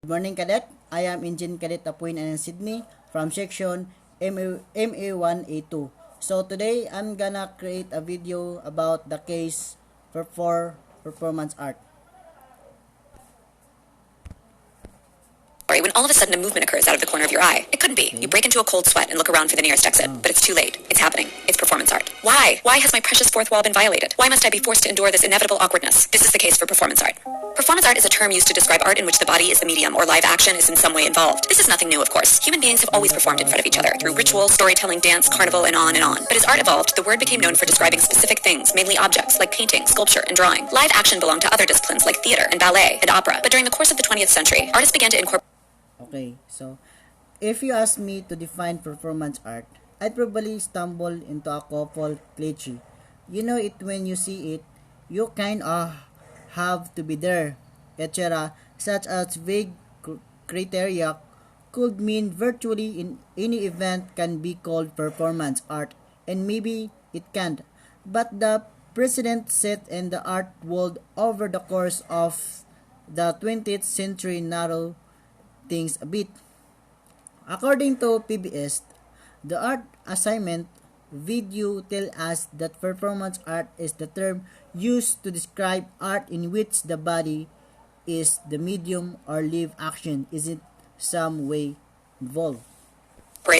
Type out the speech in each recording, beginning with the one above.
morning, Cadet. I am Engine Cadet Apuin and Sydney from section MA1A2. So today, I'm gonna create a video about the case for performance art. When all of a sudden a movement occurs out of the corner of your eye. It couldn't be. You break into a cold sweat and look around for the nearest exit. But it's too late. It's happening. It's performance art. Why? Why has my precious fourth wall been violated? Why must I be forced to endure this inevitable awkwardness? This is the case for performance art. Performance art is a term used to describe art in which the body is the medium or live action is in some way involved. This is nothing new, of course. Human beings have always performed in front of each other through ritual, storytelling, dance, carnival, and on and on. But as art evolved, the word became known for describing specific things, mainly objects like painting, sculpture, and drawing. Live action belonged to other disciplines like theater and ballet and opera. But during the course of the 20th century, artists began to incorporate. Okay, so if you ask me to define performance art, I'd probably stumble into a couple cliché. You know it when you see it, you kind of have to be there, etc. Such as vague criteria could mean virtually in any event can be called performance art, and maybe it can't. But the precedent set in the art world over the course of the 20th century narrow things a bit. According to PBS, the art assignment video tell us that performance art is the term used to describe art in which the body is the medium or live action is in some way involved.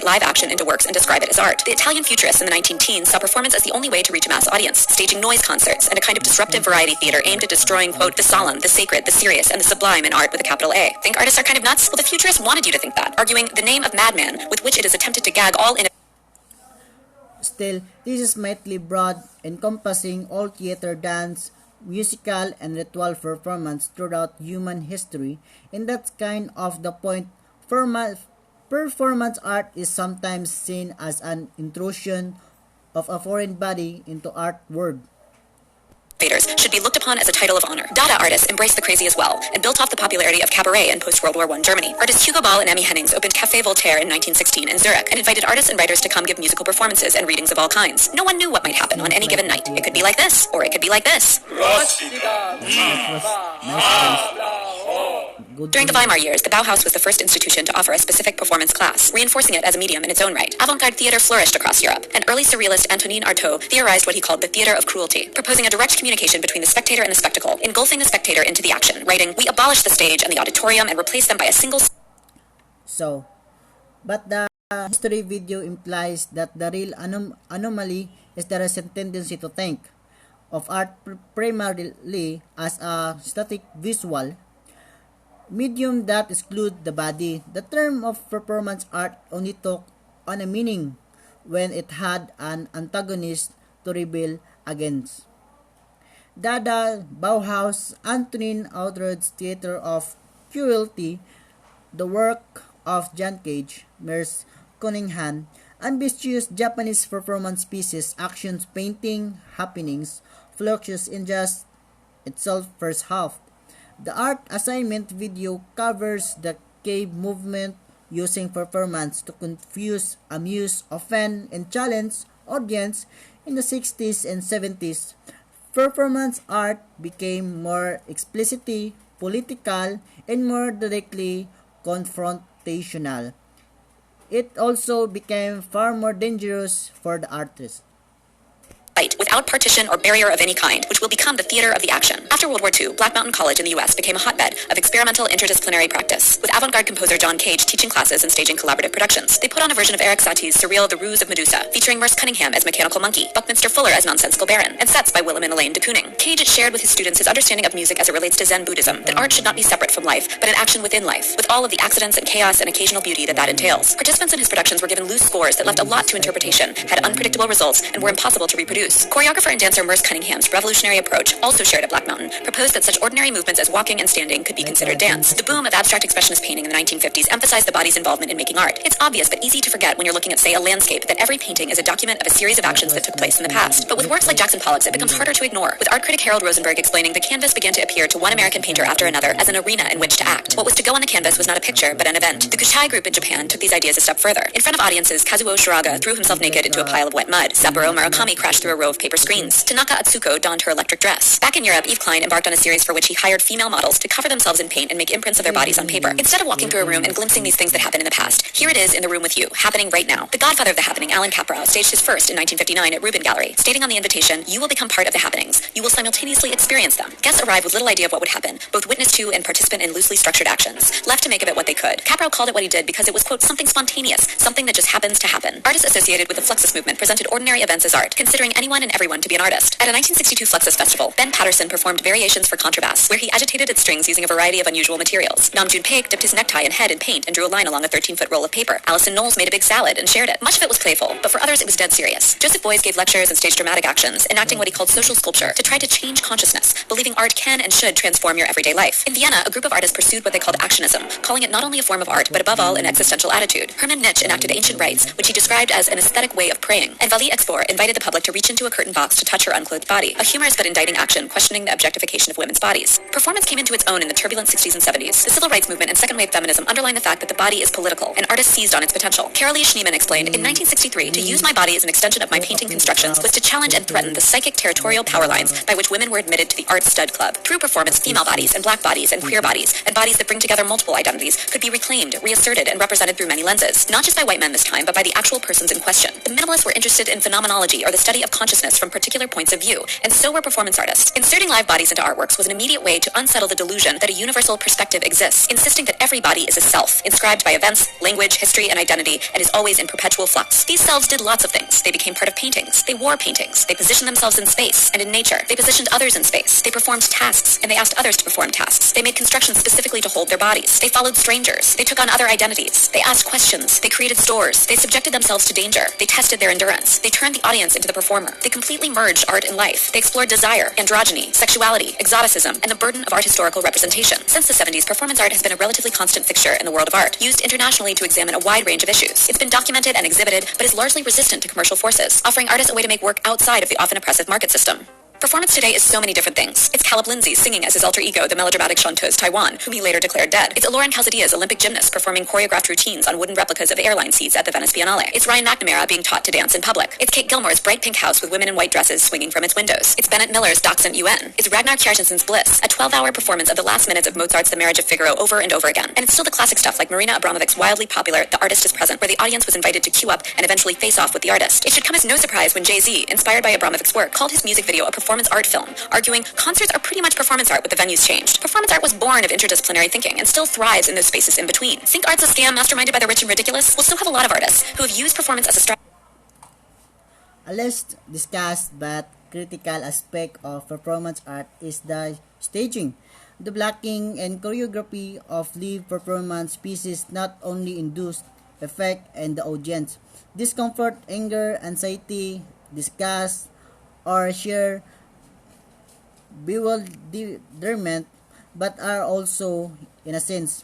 Live action into works and describe it as art. The Italian futurists in the 19-teens saw performance as the only way to reach a mass audience, staging noise concerts and a kind of disruptive variety theater aimed at destroying, quote, the solemn, the sacred, the serious, and the sublime in art with a capital A. Think artists are kind of nuts? Well, the futurists wanted you to think that, arguing the name of madman, with which it is attempted to gag all in. Still, this is mightily broad, encompassing all theater, dance, musical, and ritual performance throughout human history, and that's kind of the point. Performance art is sometimes seen as an intrusion of a foreign body into art world. Should be looked upon as a title of honor. Dada artists embraced the crazy as well, and built off the popularity of cabaret in post-World War I Germany. Artists Hugo Ball and Emmy Hennings opened Café Voltaire in 1916 in Zurich, and invited artists and writers to come give musical performances and readings of all kinds. No one knew what might happen on any given night. It could be like this, or it could be like this. During the Weimar years, the Bauhaus was the first institution to offer a specific performance class, reinforcing it as a medium in its own right. Avant-garde theater flourished across Europe, and early surrealist Antonin Artaud theorized what he called the theater of cruelty, proposing a direct communication between the spectator and the spectacle, engulfing the spectator into the action, writing, "We abolish the stage and the auditorium and replace them by a single." So, but the history video implies that the real anomaly is the recent tendency to think of art primarily as a static visual medium that excludes the body. The term of performance art only took on a meaning when it had an antagonist to rebel against. Dada, Bauhaus, Antonin Artaud's theater of cruelty, the work of John Cage, Merce Cunningham, ambitious Japanese performance pieces, actions, painting, happenings, fluxus in just itself first half. The art assignment video covers the cave movement using performance to confuse, amuse, offend, and challenge audience in the 60s and 70s. Performance art became more explicitly political and more directly confrontational. It also became far more dangerous for the artist. Without partition or barrier of any kind, which will become the theater of the action. After World War II, Black Mountain College in the U.S. became a hotbed of experimental interdisciplinary practice, with avant-garde composer John Cage teaching classes and staging collaborative productions. They put on a version of Eric Satie's surreal The Ruse of Medusa, featuring Merce Cunningham as Mechanical Monkey, Buckminster Fuller as Nonsensical Baron, and sets by Willem and Elaine de Kooning. Cage shared with his students his understanding of music as it relates to Zen Buddhism, that art should not be separate from life, but an action within life, with all of the accidents and chaos and occasional beauty that entails. Participants in his productions were given loose scores that left a lot to interpretation, had unpredictable results, and were impossible to reproduce. Choreographer and dancer Merce Cunningham's revolutionary approach, also shared at Black Mountain, proposed that such ordinary movements as walking and standing could be considered dance. The boom of abstract expressionist painting in the 1950s emphasized the body's involvement in making art. It's obvious but easy to forget when you're looking at, say, a landscape, that every painting is a document of a series of actions that took place in the past. But with works like Jackson Pollock's, it becomes harder to ignore, with art critic Harold Rosenberg explaining the canvas began to appear to one American painter after another as an arena in which to act. What was to go on the canvas was not a picture, but an event. The Kuchai group in Japan took these ideas a step further. In front of audiences, Kazuo Shiraga threw himself naked into a pile of wet mud. Saburo Murakami crashed through a row of paper screens. Tanaka Atsuko donned her electric dress. Back in Europe, Yves Klein embarked on a series for which he hired female models to cover themselves in paint and make imprints of their bodies on paper. Instead of walking through a room and glimpsing these things that happened in the past, here it is in the room with you, happening right now. The godfather of the happening, Alan Caprow, staged his first in 1959 at Rubin Gallery, stating on the invitation, "You will become part of the happenings. You will simultaneously experience them." Guests arrived with little idea of what would happen, both witness to and participant in loosely structured actions, left to make of it what they could. Caprow called it what he did because it was, quote, something spontaneous, something that just happens to happen. Artists associated with the Fluxus movement presented ordinary events as art, considering anyone and everyone to be an artist. At a 1962 Fluxus festival, Ben Patterson performed Variations for Contrabass, where he agitated its strings using a variety of unusual materials. Nam June Paik dipped his necktie and head in paint and drew a line along a 13-foot roll of paper. Alison Knowles made a big salad and shared it. Much of it was playful, but for others it was dead serious. Joseph Beuys gave lectures and staged dramatic actions, enacting what he called social sculpture, to try to change consciousness, believing art can and should transform your everyday life. In Vienna, a group of artists pursued what they called actionism, calling it not only a form of art, but above all an existential attitude. Hermann Nietzsche enacted ancient rites, which he described as an aesthetic way of praying, and Valie Expor invited the public to reach into a curtain box to touch her unclothed body, a humorous but indicting action questioning the objectification of women's bodies. Performance came into its own in the turbulent 60s and 70s. The civil rights movement and second-wave feminism underlined the fact that the body is political, and artists seized on its potential. Carolee Schneemann explained, "In 1963, to use my body as an extension of my painting constructions was to challenge and threaten the psychic territorial power lines by which women were admitted to the art stud club. Through performance, female bodies and black bodies and queer bodies and bodies that bring together multiple identities could be reclaimed, reasserted, and represented through many lenses, not just by white men this time, but by the actual persons in question. The minimalists were interested in phenomenology or the study of consciousness from particular points of view, and so were performance artists. Inserting live bodies into artworks was an immediate way to unsettle the delusion that a universal perspective exists, insisting that every body is a self, inscribed by events, language, history, and identity, and is always in perpetual flux. These selves did lots of things. They became part of paintings. They wore paintings. They positioned themselves in space and in nature. They positioned others in space. They performed tasks, and they asked others to perform tasks. They made constructions specifically to hold their bodies. They followed strangers. They took on other identities. They asked questions. They created stores. They subjected themselves to danger. They tested their endurance. They turned the audience into the performer. They completely merged art and life. They explored desire, androgyny, sexuality, exoticism, and the burden of art historical representation. Since the 70s, performance art has been a relatively constant fixture in the world of art, used internationally to examine a wide range of issues. It's been documented and exhibited, but is largely resistant to commercial forces, offering artists a way to make work outside of the often oppressive market system. Performance today is so many different things. It's Caleb Lindsay singing as his alter ego, the melodramatic chanteuse Taiwan, whom he later declared dead. It's Lauren Calzadias, Olympic gymnast, performing choreographed routines on wooden replicas of airline seats at the Venice Biennale. It's Ryan McNamara being taught to dance in public. It's Kate Gilmore's bright pink house with women in white dresses swinging from its windows. It's Bennett Miller's Dachshund UN. It's Ragnar Kjartansen's Bliss, a 12-hour performance of the last minutes of Mozart's The Marriage of Figaro over and over again. And it's still the classic stuff like Marina Abramovic's wildly popular The Artist is Present, where the audience was invited to queue up and eventually face off with the artist. It should come as no surprise when Jay-Z, inspired by Abramovic's work, called his music video a performance art film, arguing concerts are pretty much performance art with the venues changed. Performance art was born of interdisciplinary thinking and still thrives in those spaces in between. Think art's a scam masterminded by the rich and ridiculous? We'll still have a lot of artists who have used performance as a strategy. A less discussed but critical aspect of performance art is the staging. The blocking and choreography of live performance pieces not only induce effect in the audience, discomfort, anger, anxiety, disgust, or sheer bewilderment, but are also, in a sense,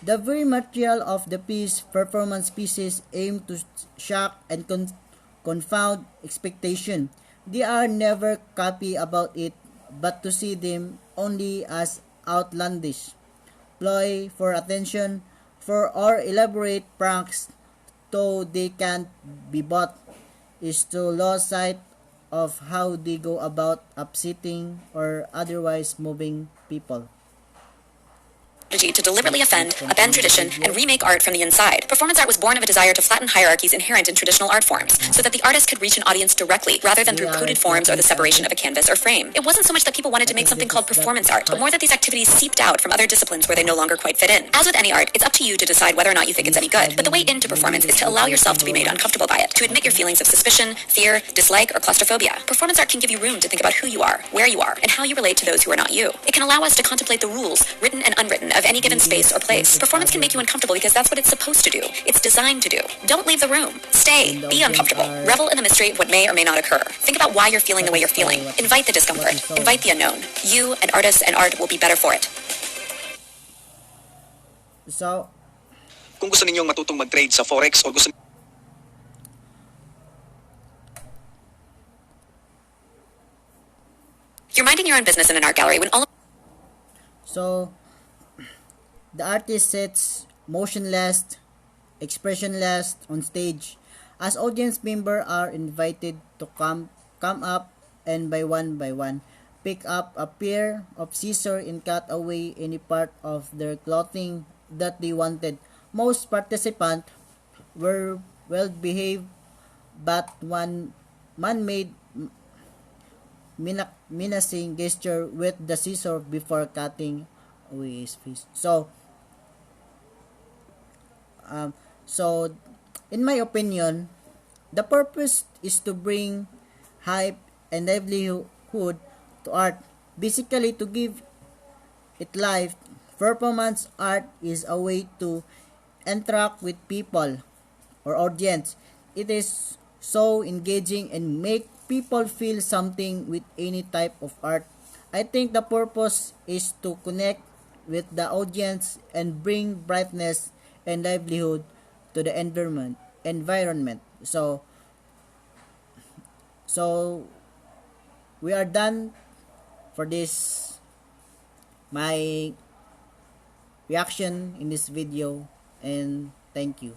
the very material of the piece. Performance pieces aim to shock and confound expectation. They are never copy about it, but to see them only as outlandish ploy for attention, for or elaborate pranks, though they can't be bought, is to lose sight of how they go about upsetting or otherwise moving people. To deliberately offend, upend tradition, and remake art from the inside. Performance art was born of a desire to flatten hierarchies inherent in traditional art forms, so that the artist could reach an audience directly, rather than through coded forms or the separation of a canvas or frame. It wasn't so much that people wanted to make something called performance art, but more that these activities seeped out from other disciplines where they no longer quite fit in. As with any art, it's up to you to decide whether or not you think it's any good, but the way into performance is to allow yourself to be made uncomfortable by it, to admit your feelings of suspicion, fear, dislike, or claustrophobia. Performance art can give you room to think about who you are, where you are, and how you relate to those who are not you. It can allow us to contemplate the rules, written and unwritten, of any given space or place. Performance can make you uncomfortable because that's what it's supposed to do. It's designed to do. Don't leave the room. Stay. Be uncomfortable. Revel in the mystery of what may or may not occur. Think about why you're feeling the way you're feeling. Invite the discomfort. Invite the unknown. You and artists and art will be better for it. So, Kung gusto ninyong matutong mag-trade sa Forex o gusto You're minding your own business in an art gallery when all of so the artist sits motionless, expressionless on stage, as audience members are invited to come up and by one, pick up a pair of scissors and cut away any part of their clothing that they wanted. Most participants were well behaved, but one man made menacing gesture with the scissor before cutting away his face. So in my opinion, the purpose is to bring hype and livelihood to art. Basically, to give it life. Performance art is a way to interact with people or audience. It is so engaging and make people feel something with any type of art. I think the purpose is to connect with the audience and bring brightness and livelihood to the environment. So we are done for this my reaction in this video, and thank you.